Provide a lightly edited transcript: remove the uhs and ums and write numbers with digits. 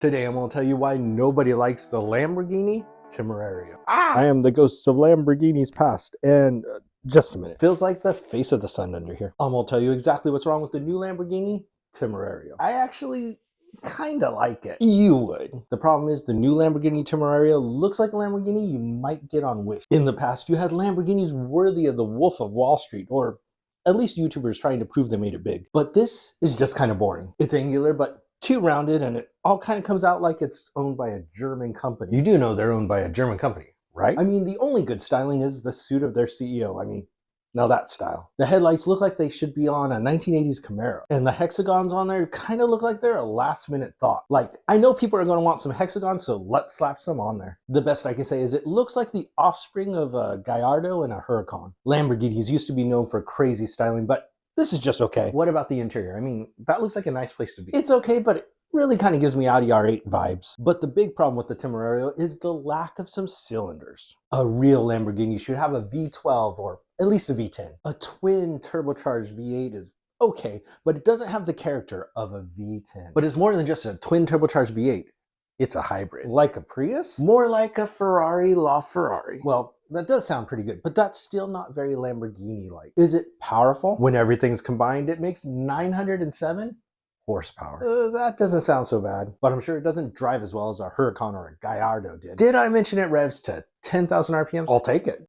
Today I'm going to tell you why nobody likes the Lamborghini Temerario. I am the ghosts of Lamborghini's past, and just a minute. Feels like the face of the sun under here. I'm going to tell you exactly what's wrong with the new Lamborghini Temerario. I actually kind of like it. You would. The problem is the new Lamborghini Temerario looks like a Lamborghini you might get on Wish. In the past, you had Lamborghinis worthy of the Wolf of Wall Street, or at least YouTubers trying to prove they made it big. But this is just kind of boring. It's angular, but too rounded, and it all kind of comes out like it's owned by a German company. You do know they're owned by a German company, right? I mean, the only good styling is the suit of their CEO. I mean, now that style. The headlights look like they should be on a 1980s Camaro. And the hexagons on there kind of look like they're a last minute thought. Like, I know people are going to want some hexagons, so let's slap some on there. The best I can say is it looks like the offspring of a Gallardo and a Huracan. Lamborghinis used to be known for crazy styling, but this is just okay. What about the interior? I mean, that looks like a nice place to be. It's okay, but it really kind of gives me Audi R8 vibes. But the big problem with the Temerario is the lack of some cylinders. A real Lamborghini should have a V12 or at least a V10. A twin turbocharged V8 is okay, but it doesn't have the character of a V10. But it's more than just a twin turbocharged V8. It's a hybrid. Like a Prius? More like a Ferrari LaFerrari. Well, that does sound pretty good, but that's still not very Lamborghini-like. Is it powerful? When everything's combined, it makes 907 horsepower. That doesn't sound so bad, but I'm sure it doesn't drive as well as a Huracan or a Gallardo did. Did I mention it revs to 10,000 RPMs? I'll take it.